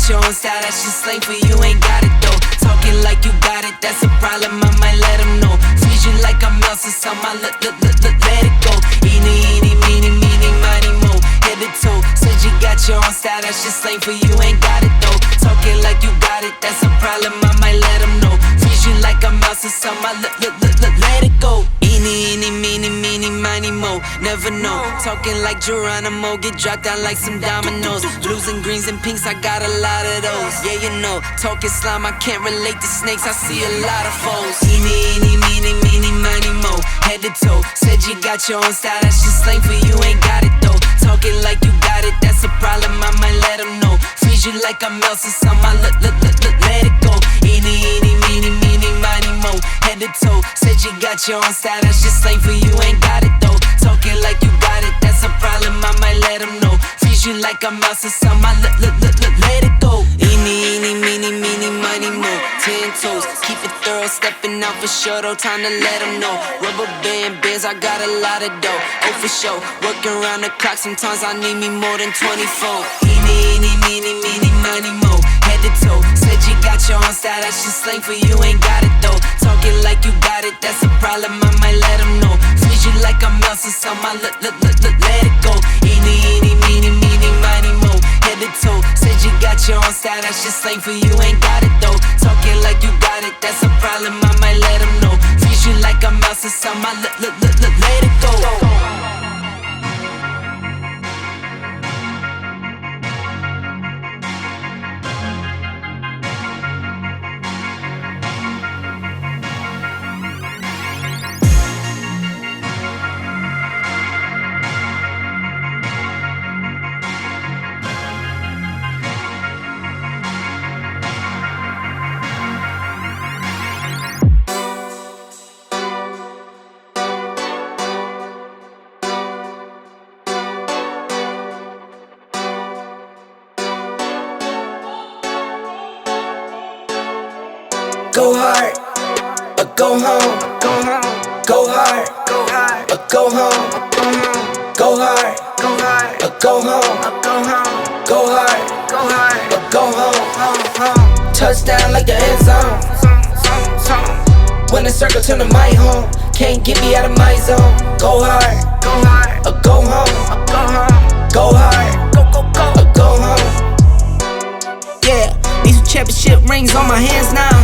your own style, that shit slang for you, ain't got it though. Talking like you got it, that's a problem, I might let them know. Squeeze you like I'm Elsa, so I let it go. Eeny, meeny, miny, mo. Head to toe, said you got your own style, that shit slang for you, ain't got it though. Talking like you got it, that's a problem, I might let them know. Squeeze you like I'm Elsa, so I let it go. Eeny, meeny, miny, mo. Never know, talking like Geronimo, get dropped down like some dominoes. Blues and greens and pinks, I got a lot of those. Yeah, you know, talking slime, I can't relate to snakes, I see a lot of foes. Eeny, meeny, miny, mo. Head to toe, said you got your own style, that shit slang for you, ain't got it though. Talking like you got it, that's a problem, I might let them know. Freeze you like I'm Elsa, so I let it go. Eeny, meeny, miny, mo. Head to toe, said you got your own style, that shit slang for you, ain't got it though. Talking like you got it, that's a problem, I might let them know. Freeze you like I'm Elsa, so I let it go. Eeny, meeny, miny, mo. 10 toes, keep it thorough, stepping out for sure, though, time to let them know. Rubber band bands, I got a lot of dough, oh for sure. Working around the clock, sometimes I need me more than 24. Eeny, meeny, miny, mo. Head to toe, said you got your own style, that shit slang for you, ain't got it though. Talking like you got it, that's a problem, I might let them know. Squeeze you like I'm Elsa, so I let it go. Eeny, meeny, miny, mo. Head to toe, said you got your own style, that shit slang for you, ain't got it though. Talking like you got it, that's a problem, I might let them know. Freeze you like I'm Elsa, so I let it go. Go hard, or go home. Go hard, or go home. Go hard, or go home. Go hard, or go home. Touchdown like the end zone. When the circle turn to my home, can't get me out of my zone. Go hard, or go home. Go hard, or go home. Yeah, these championship rings on my hands now.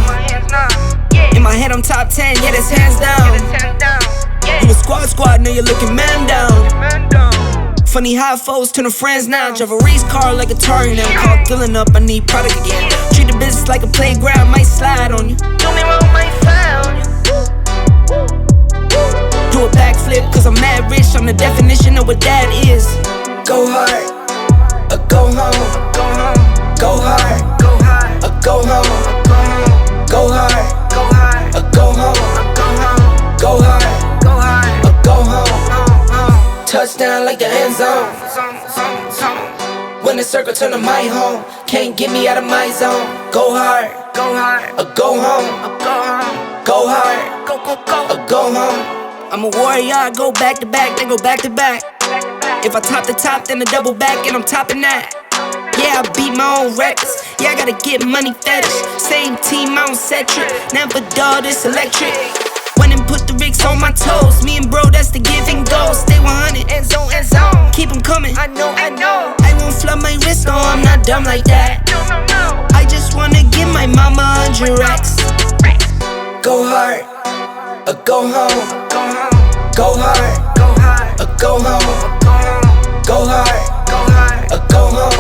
In my head I'm top 10, yeah, that's hands down. You a squad, now you're looking man down. Funny how foes turn to friends now. Drive a race car like a Atari now. Call filling up, I need product again. Treat the business like a playground, might slide on you. Do me wrong, might slide on you. Do a backflip, cause I'm mad rich. I'm the definition of what that is. Go hard, or go home. Go hard, or go home. Go hard, or go home. Go hard, or go home. Touchdown like the end zone. When the circle turn to my home, can't get me out of my zone. Go hard, or go home. Go hard, or go home. I'm a warrior, I go back to back, then go back to back. If I top the top, then I double back, and I'm topping that. Yeah, I beat my own records. Yeah, I gotta get money fetish. Same team, I don't set trip. Never dull, this electric. Went and put the Ricks on my toes. Me and bro, that's the give and go. Stay 100, end zone, keep them coming. I know. I won't flub my wrist, no, I'm not dumb like that. I just wanna give my mama 100 racks. Go hard, or go home. Go hard, or go home. Go hard, or go home.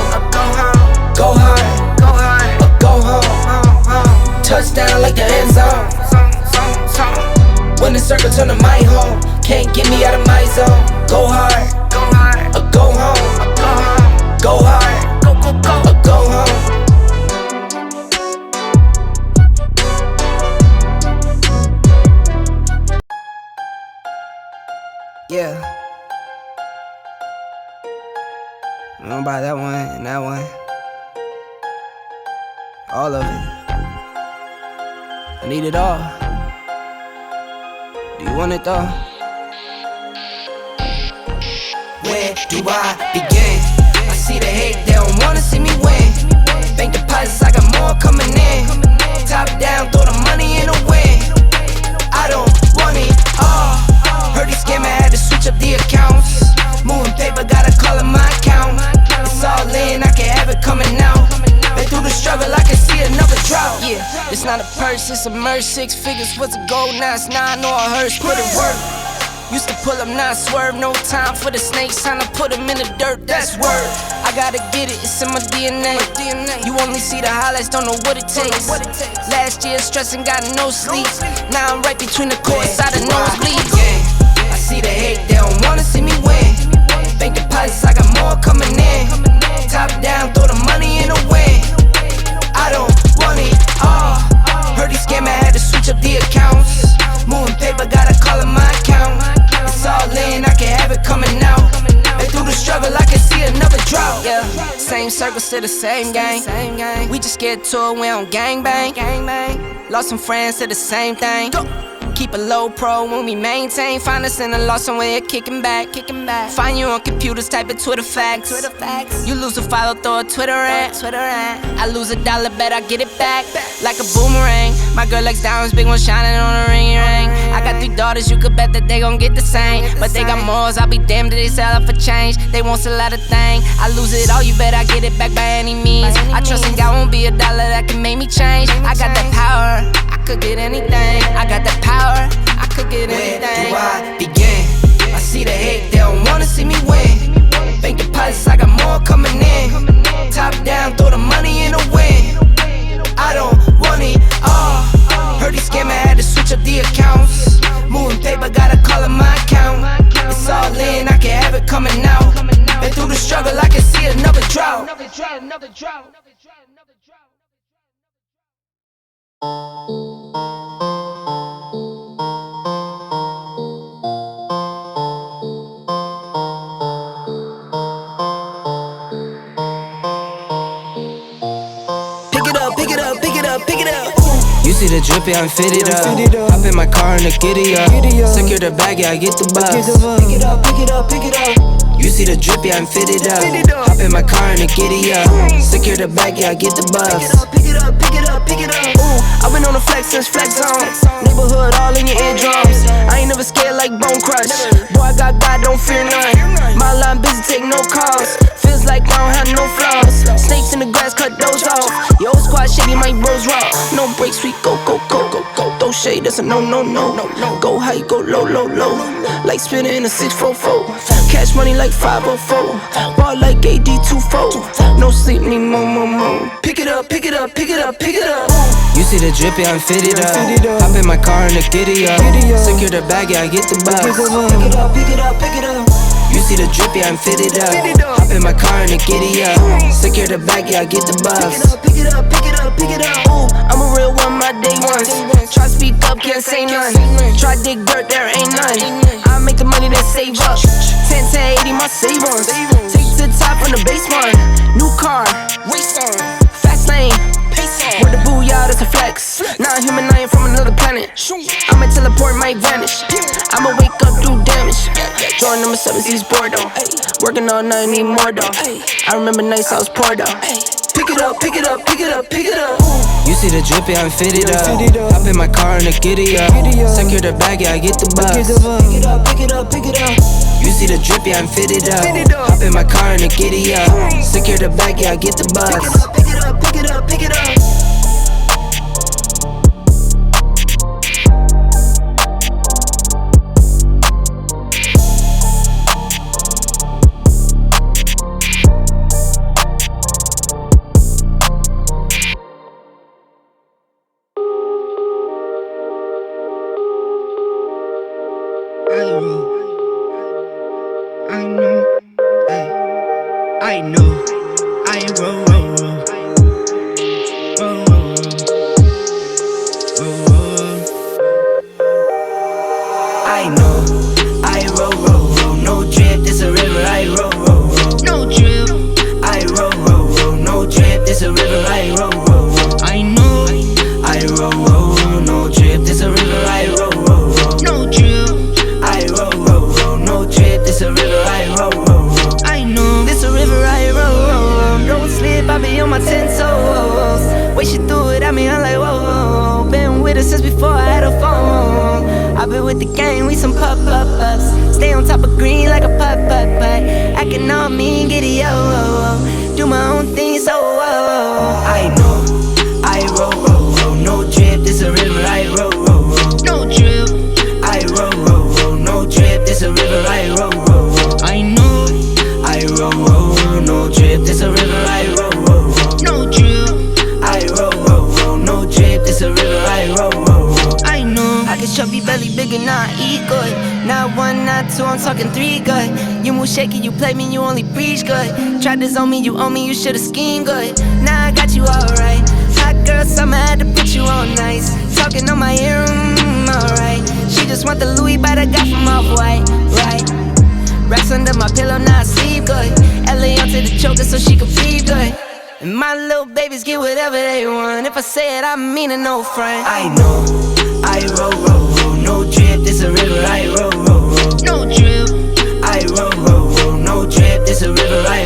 Go hard, or go home. Touchdown like the end zone. When the circle turn to my home, can't get me out of my zone. Go hard, or go home. Go hard, or go home. Yeah. I'm gonna buy that one and that one. All of it. I need it all. Do you want it though? Where do I begin? I see the hate, they don't wanna see me win. Bank deposit It's not a purse, it's a merch. 6 figures was a goal, now it's 9 or a hearse. Put it work. Used to pull up, not swerve. No time for the snakes, time to put them in the dirt. That's word. I gotta get it, it's in my DNA. You only see the highlights, don't know what it takes. Last year stressing, got no sleep. Now I'm right between the courts, out of nosebleeds. Yeah, I see the hate, they don't wanna see me win. Bank deposits, I got more coming in. Top down, throw the money in the wind. I don't want it all. Heard he scammer, had to switch up the accounts. Moving paper, gotta call it my account. It's all in, I can have it coming out. And through the struggle, I can see another drought. Yeah, same circles to the same gang. We just get to it, we don't gangbang. Lost some friends to the same thing. Keep a low pro when we maintain. Find us in a loss somewhere, kicking back. Find you on computers, type it Twitter facts. You lose a follow, throw a Twitter rant. I lose a dollar, bet I get it back like a boomerang. My girl likes diamonds, big one shining on a ring. I got 3 daughters, you could bet that they gon' get the same. But they got morals, I'll be damned if they sell it for change. They won't sell out a thing. I lose it all, you bet I get it back by any means. I trust in God, won't be a dollar that can make me change. I got that power, I could get anything. I got that power, I could get anything. Where do I begin? I see the hate, they don't wanna see me win. Bank deposits, I got more coming in. Top down, throw the money in the wind. I don't want it all. Heard he scammer, had to switch up the accounts. Moving paper, gotta call it my account. It's all in, I can have it coming out. And through the struggle, I can see another drought. Pick it up. You see the drip, yeah, I'm fitted up. Hop in my car and the giddy up. Secure the bag, yeah, I get the bus. Pick it up. You see the drip, yeah, I'm fitted up. Hop in my car and the giddy up. Secure the bag, yeah, I get the bus. Pick it up. Ooh, I've been on the flex since flex zone. Neighborhood all in your eardrums. I ain't never scared like Bone Crush. Boy, I got God, don't fear none. My line busy, take no calls. Feels like I don't have no flaws. Snakes in the grass, cut those off. Yo, squad shady, my bros raw. No breaks, we go. Throw shade, that's a no. Go high, go low. Like spinning in a 644. Cash money like 504. Ball like AD24. No sleep, need more. Pick it up. You see the drip, yeah, I'm fitted up. Hop in my car and the giddy up. Secure the bag, yeah, I get the bus. Pick it up. You see the drip, yeah, I'm fitted up. Hop in my car and the giddy up. Secure the bag, yeah, I get the bus. Pick it up. Ooh, I'm a real one, my day ones. Try speak up, can't say none. Try dig dirt, there ain't none. I make the money, then save up. 10 to 80, my save ones. Take to the top on the basement. New car, race on. Fast lane, pace on. Where the booyah, that's a flex. Not a human, I ain't from another planet. I'ma teleport, might vanish. I'ma wake up, do damage. Drawing number 7, East Bordeaux. Working all night, need more though. I remember nights I was poor though. Pick it up. You see the drip, yeah, I'm fitted up. Hop in my car and the giddy up. Secure the bag, yeah, I get the bus. Pick it up. You see the drip, yeah, I'm fitted up. Hop in my car and the giddy up. Secure the bag, yeah, I get the bus. Pick it up. I know, I roll. I know, I roll. No drip, this a river, I roll. No drip, I roll. No drip, this a river, I roll. I know, I roll. No drip, this a river, I roll. no drip, I roll. No drip, this a river, I roll. I know, This a river, I roll. Don't slip, I be on my 10 toes. Way she threw it at me, I'm like, whoa. Been with her since before I had a phone. I've been with the gang, we some pup-ups. Stay on top of green like a putt-putt. Acting all mean, giddy, do my own thing, so I know, I roll. No chubby belly bigger, now I eat good. Not one, not two, I'm talking three good. You move shaky, you play me, you only preach good. Tried to zone me, you owe me, you should've schemed good. Now I got you alright. Hot girl summer, had to put you on nice. Talking on my ear, alright. She just want the Louis by the guy from Off-White, right? Racks under my pillow, now I sleep good. LA onto the choker so she can breathe good. And my little babies get whatever they want. If I say it, I mean it, no front. I know, I roll, roll, roll, no drip, this a river, I roll, roll, roll. No drip. I roll, roll, roll, no drip, this a river, I